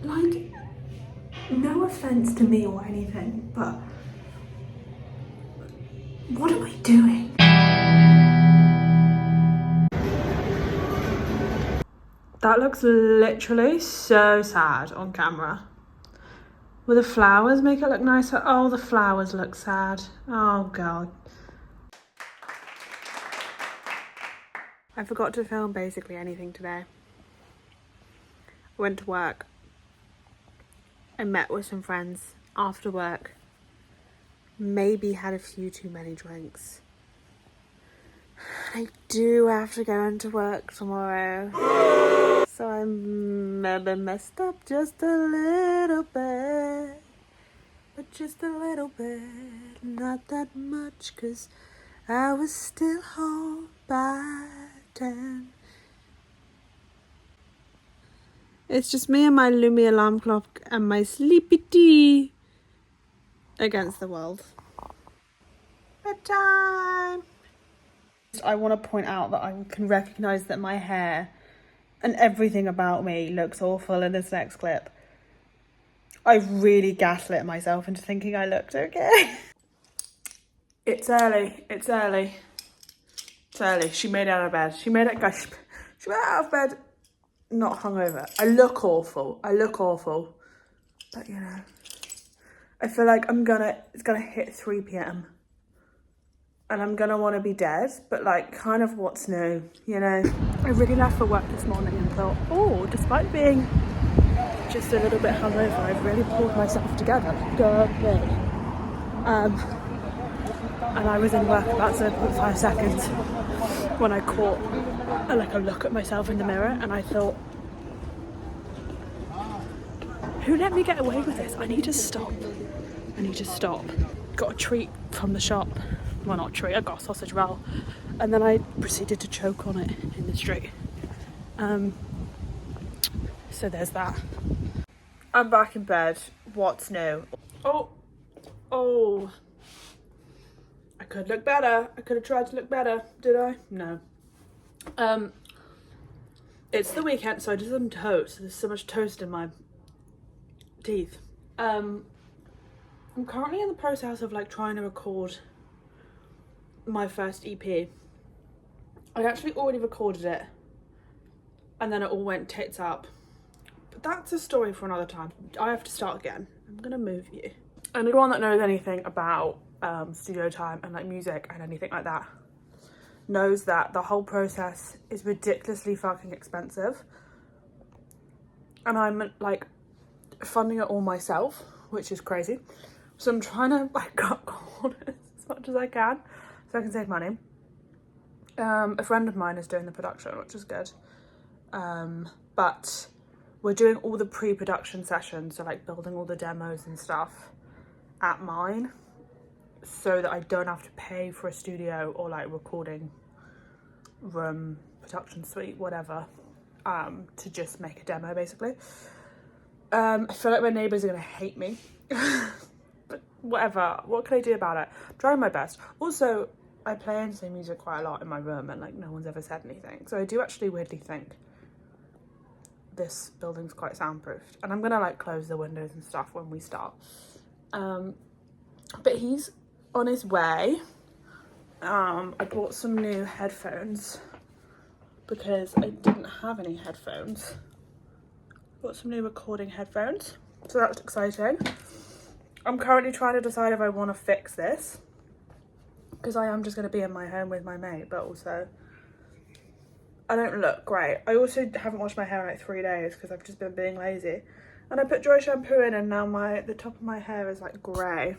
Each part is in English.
Like, no offense to me or anything, but what am I doing? That looks literally so sad on camera. Will the flowers make it look nicer? Oh, the flowers look sad. Oh God. I forgot to film basically anything today. Went to work. I met with some friends after work. Maybe had a few too many drinks. I do have to go into work tomorrow. So I'm maybe messed up just a little bit. But just a little bit. Not that much, 'cause I was still home by 10. It's just me and my Lumie alarm clock and my sleepy tea against the world. Bedtime! I want to point out that I can recognise that my hair and everything about me looks awful in this next clip. I really gaslit myself into thinking I looked okay. It's early. It's early. It's early. She made it out of bed. She made it out of bed not hungover. I look awful. But you know, I feel like it's gonna hit 3 p.m. and I'm gonna want to be dead, but like kind of what's new, you know? I really left for work this morning and thought, oh, despite being just a little bit hungover, I've really pulled myself together. Good. And I was in work about 0.5 seconds when I caught a look at myself in the mirror, and I thought, who let me get away with this? I need to stop. Got a treat from the shop. Well, not a treat, I got a sausage roll. And then I proceeded to choke on it in the street. So there's that. I'm back in bed. What's new? Oh. I could look better. I could have tried to look better. Did I? No. It's the weekend, so I did some toast. There's so much toast in my teeth. I'm currently in the process of like trying to record my first EP. I actually already recorded it and then it all went tits up. But that's a story for another time. I have to start again. I'm gonna move you. Anyone that knows anything about studio time and like music and anything like that knows that the whole process is ridiculously fucking expensive. And I'm like funding it all myself, which is crazy. So I'm trying to like cut corners as much as I can so I can save money. A friend of mine is doing the production, which is good. But we're doing all the pre-production sessions, so like building all the demos and stuff at mine, so that I don't have to pay for a studio or like recording room, production suite, whatever, to just make a demo basically. I feel like my neighbours are gonna hate me. But whatever, what can I do about it? I'm trying my best. Also, I play and play music quite a lot in my room and like no one's ever said anything. So I do actually weirdly think this building's quite soundproofed. And I'm gonna like close the windows and stuff when we start. But he's on his way. I bought some new headphones because I didn't have any headphones. Got some new recording headphones. So that's exciting. I'm currently trying to decide if I want to fix this, because I am just going to be in my home with my mate, but also I don't look great. I also haven't washed my hair in like 3 days because I've just been being lazy. And I put dry shampoo in and now the top of my hair is like grey.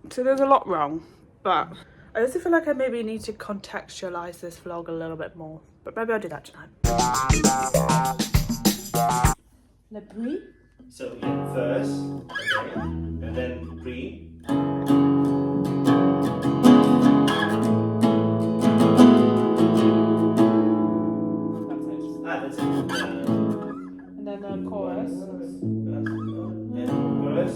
So there's a lot wrong, but I also feel like I maybe need to contextualise this vlog a little bit more, but maybe I'll do that tonight. Le bruit? So yeah, first, okay, and then breathe. That's it. And then the chorus. And chorus.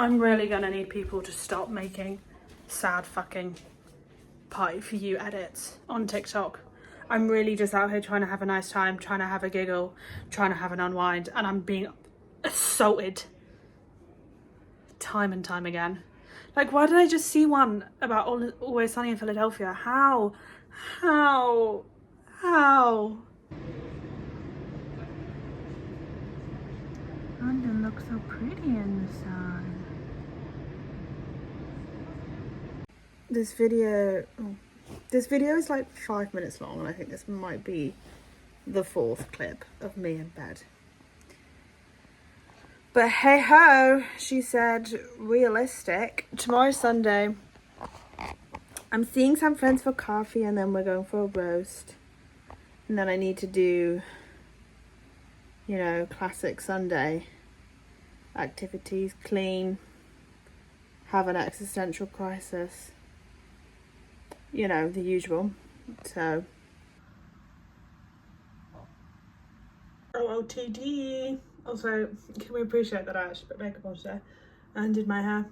I'm really gonna need people to stop making sad fucking party for you edits on TikTok. I'm really just out here trying to have a nice time, trying to have a giggle, trying to have an unwind, and I'm being assaulted time and time again. Like, why did I just see one about Always Sunny in Philadelphia? How? London looks so pretty in the sun. This video is like 5 minutes long, and I think this might be the 4th clip of me in bed. But hey ho, she said realistic. Tomorrow's Sunday. I'm seeing some friends for coffee, and then we're going for a roast. And then I need to do, you know, classic Sunday activities, clean, have an existential crisis. You know, the usual. So OOTD. Also, can we appreciate that I actually put makeup on today and did my hair?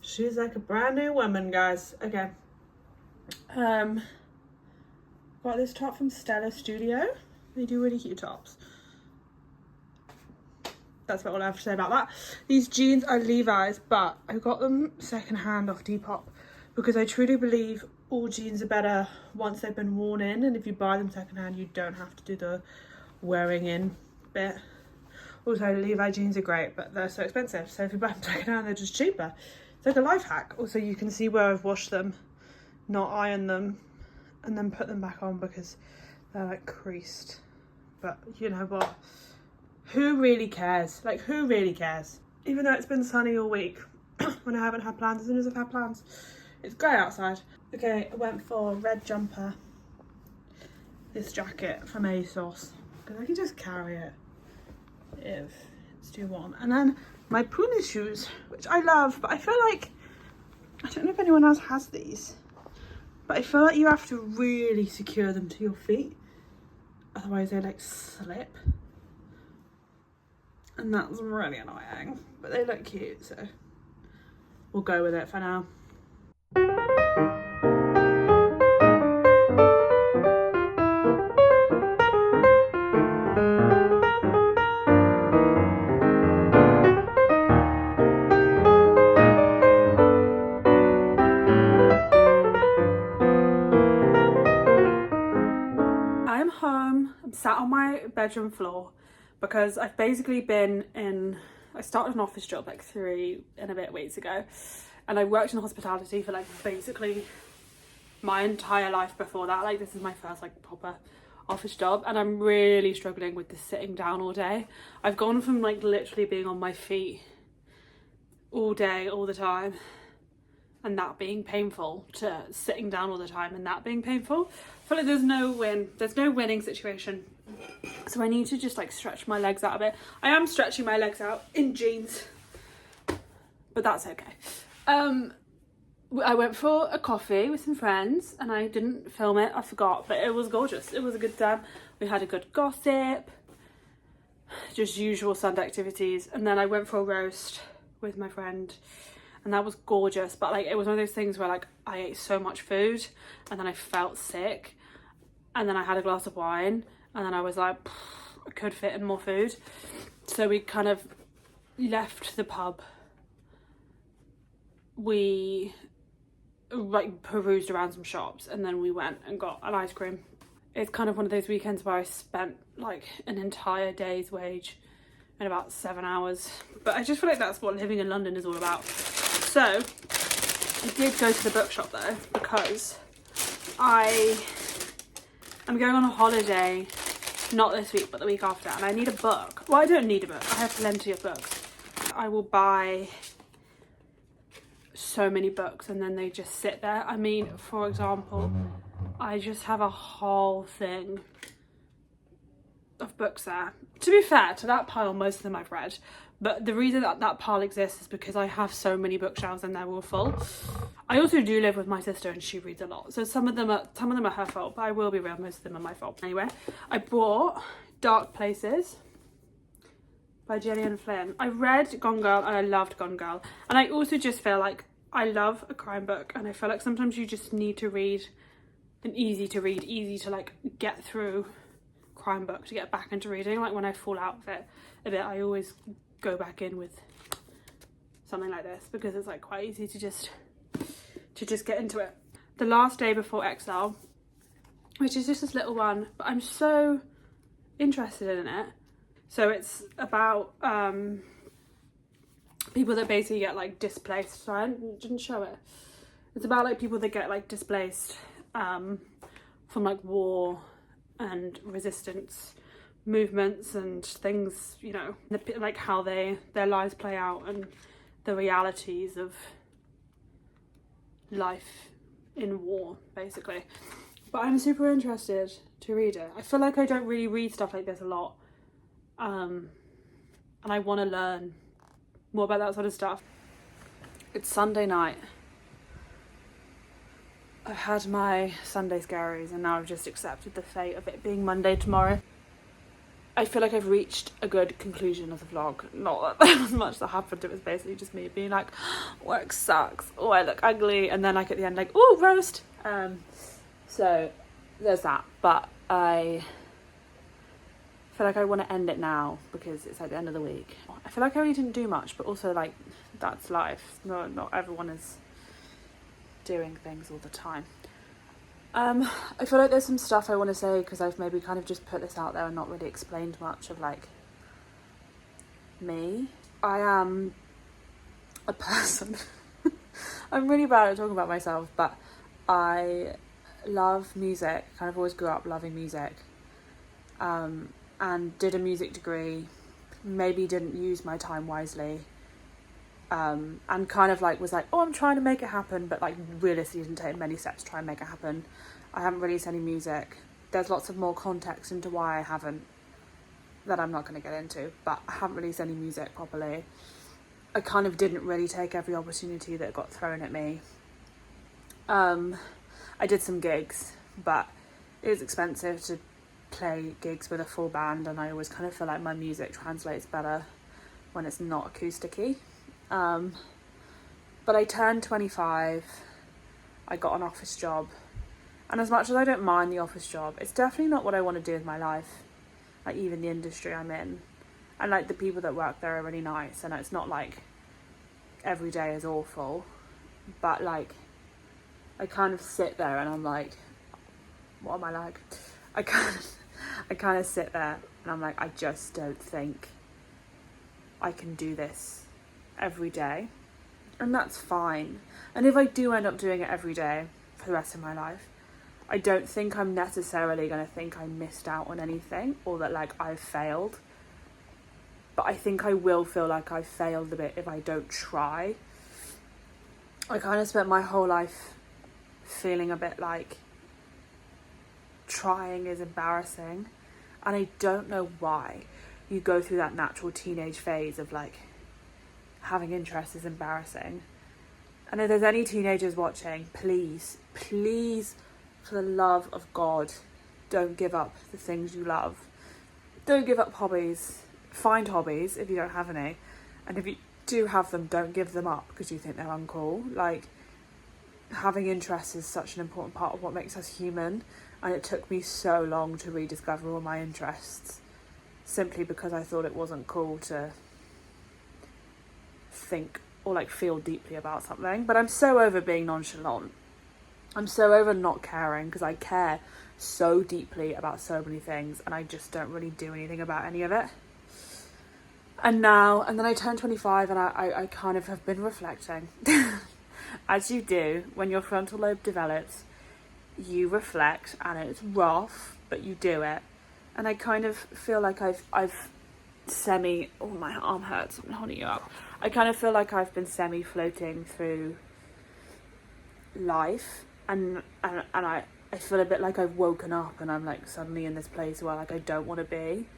She's like a brand new woman, guys. Okay. Got this top from Stella Studio. They do really cute tops. That's about all I have to say about that. These jeans are Levi's, but I got them secondhand off Depop because I truly believe all jeans are better once they've been worn in, and if you buy them secondhand, you don't have to do the wearing in bit. Also, Levi jeans are great, but they're so expensive, so if you buy them secondhand, they're just cheaper. It's like a life hack. Also, you can see where I've washed them, not ironed them, and then put them back on because they're like creased. But you know what? Who really cares? Like, who really cares? Even though it's been sunny all week, when I haven't had plans, as soon as I've had plans, it's grey outside. Okay, I went for a red jumper, this jacket from ASOS, because I can just carry it if it's too warm. And then my Puma shoes, which I love, but I feel like, I don't know if anyone else has these, but I feel like you have to really secure them to your feet, otherwise they like slip. And that's really annoying, but they look cute, so we'll go with it for now. I'm home. I'm sat on my bedroom floor because I've basically been in, I started an office job like 3 and a bit weeks ago, and I worked in hospitality for like basically my entire life before that. Like, this is my first like proper office job, and I'm really struggling with the sitting down all day. I've gone from like literally being on my feet all day, all the time, and that being painful, to sitting down all the time and that being painful. I feel like there's no winning situation. So I need to just like stretch my legs out a bit. I am stretching my legs out in jeans, but that's okay. I went for a coffee with some friends and I didn't film it, I forgot, but it was gorgeous. It was a good time. We had a good gossip, just usual Sunday activities. And then I went for a roast with my friend, and that was gorgeous. But like, it was one of those things where like I ate so much food and then I felt sick, and then I had a glass of wine, and then I was like, I could fit in more food. So we kind of left the pub. We like perused around some shops, and then we went and got an ice cream. It's kind of one of those weekends where I spent like an entire day's wage in about 7 hours. But I just feel like that's what living in London is all about. So I did go to the bookshop though, because I'm going on a holiday, not this week, but the week after, and I need a book. Well, I don't need a book. I have plenty of books. I will buy so many books and then they just sit there. I mean, for example, I just have a whole thing of books there. To be fair, to that pile, most of them I've read, but the reason that that pile exists is because I have so many bookshelves and they're all full. I also do live with my sister and she reads a lot, so some of them are her fault, but I will be real, most of them are my fault. Anyway, I bought Dark Places by Gillian Flynn. I read Gone Girl and I loved Gone Girl. And I also just feel like I love a crime book, and I feel like sometimes you just need to read an easy to like get through crime book to get back into reading. Like when I fall out of it a bit, I always go back in with something like this because it's like quite easy to just get into it. The Last Day Before Exile, which is just this little one, but I'm so interested in it. So it's about people that basically get like displaced. Sorry, I didn't show it. It's about like people that get like displaced from like war and resistance movements and things, you know, like how their lives play out and the realities of life in war, basically. But I'm super interested to read it. I feel like I don't really read stuff like this a lot, and I want to learn more about that sort of stuff. It's Sunday night. I've had my Sunday scaries and now I've just accepted the fate of it being Monday tomorrow. I feel like I've reached a good conclusion of the vlog. Not that there was much that happened, it was basically just me being like, work sucks, oh I look ugly, and then like at the end like, ooh, roast. So there's that, but I feel like I want to end it now because it's like the end of the week. I feel like I really didn't do much, but also like that's life. Not everyone is doing things all the time. I feel like there's some stuff I want to say because I've maybe kind of just put this out there and not really explained much of like me. I am a person. I'm really bad at talking about myself, but I love music. Kind of always grew up loving music, and did a music degree. Maybe didn't use my time wisely. And kind of like was like, oh, I'm trying to make it happen, but like realistically didn't take many steps to try and make it happen. I haven't released any music. There's lots of more context into why I haven't that I'm not going to get into, but I haven't released any music properly. I kind of didn't really take every opportunity that got thrown at me. I did some gigs, but it was expensive to play gigs with a full band, and I always kind of feel like my music translates better when it's not acousticy. But I turned 25, I got an office job, and as much as I don't mind the office job, it's definitely not what I want to do with my life, like even the industry I'm in, and like the people that work there are really nice, and it's not like every day is awful, but like I kind of sit there and I'm like, what am I like? I kind of sit there and I'm like, I just don't think I can do this every day, and that's fine. And if I do end up doing it every day for the rest of my life, I don't think I'm necessarily going to think I missed out on anything or that like I've failed, but I think I will feel like I've failed a bit if I don't try. I kind of spent my whole life feeling a bit like trying is embarrassing, and I don't know why. You go through that natural teenage phase of like having interest is embarrassing. And if there's any teenagers watching, please, for the love of God, don't give up the things you love. Don't give up hobbies. Find hobbies if you don't have any, and if you do have them, don't give them up because you think they're uncool. Like, having interests is such an important part of what makes us human, and it took me so long to rediscover all my interests simply because I thought it wasn't cool to think or like feel deeply about something. But I'm so over being nonchalant. I'm so over not caring because I care so deeply about so many things, and I just don't really do anything about any of it. And then I turned 25, and I kind of have been reflecting. As you do when your frontal lobe develops, you reflect, and it's rough, but you do it. And I kind of feel like I've oh, my arm hurts, I'm holding you up. I kind of feel like I've been floating through life, and I feel a bit like I've woken up and I'm like suddenly in this place where like I don't want to be,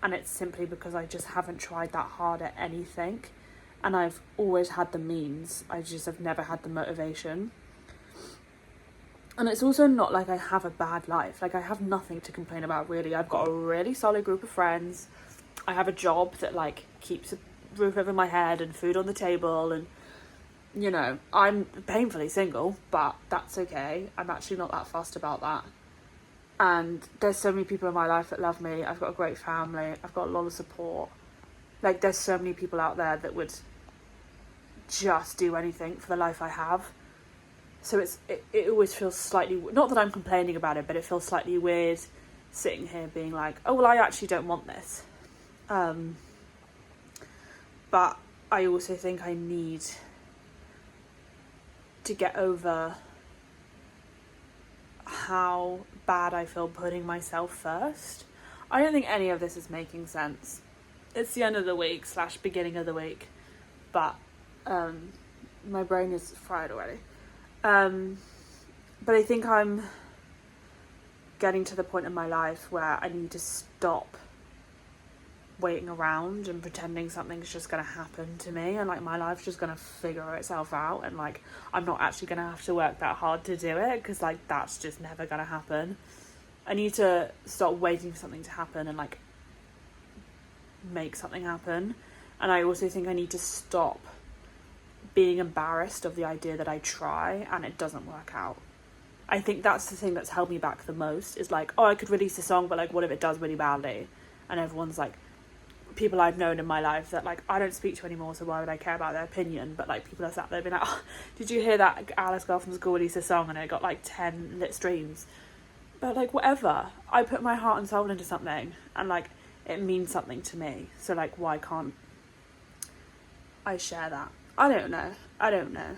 and it's simply because I just haven't tried that hard at anything, and I've always had the means, I just have never had the motivation. And it's also not like I have a bad life, like I have nothing to complain about really. I've got a really solid group of friends, I have a job that like keeps a roof over my head and food on the table, and you know, I'm painfully single, but that's okay. I'm actually not that fussed about that. And there's so many people in my life that love me. I've got a great family. I've got a lot of support. Like, there's so many people out there that would just do anything for the life I have. So it always feels slightly, not that I'm complaining about it, but it feels slightly weird sitting here being like, oh, well, I actually don't want this. But I also think I need to get over how bad I feel putting myself first. I don't think any of this is making sense. It's the end of the week / beginning of the week, but my brain is fried already. But I think I'm getting to the point in my life where I need to stop waiting around and pretending something's just going to happen to me, and like my life's just going to figure itself out, and like I'm not actually going to have to work that hard to do it, because like that's just never going to happen. I need to stop waiting for something to happen and like make something happen. And I also think I need to stop being embarrassed of the idea that I try and it doesn't work out. I think that's the thing that's held me back the most, is like, oh, I could release a song, but like what if it does really badly? And everyone's like, people I've known in my life that like I don't speak to anymore, so why would I care about their opinion? But like people are sat there being like, oh, did you hear that Alice Girl from School released a song and it got like 10 lit streams? But like whatever, I put my heart and soul into something and like it means something to me, so like why can't I share that? I don't know.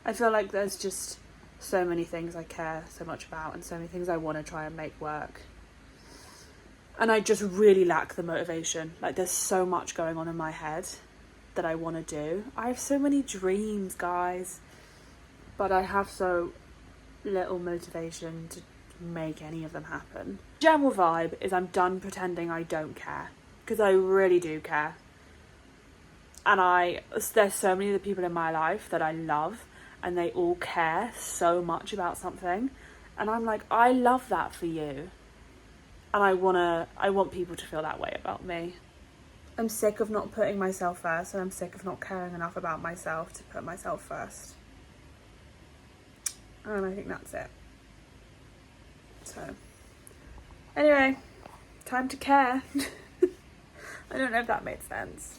I feel like there's just so many things I care so much about and so many things I want to try and make work. And I just really lack the motivation. Like there's so much going on in my head that I want to do. I have so many dreams, guys, but I have so little motivation to make any of them happen. General vibe is I'm done pretending I don't care, because I really do care. And there's so many of the people in my life that I love, and they all care so much about something, and I'm like, I love that for you. And I want people to feel that way about me. I'm sick of not putting myself first, and I'm sick of not caring enough about myself to put myself first. And I think that's it. So, anyway, time to care. I don't know if that made sense.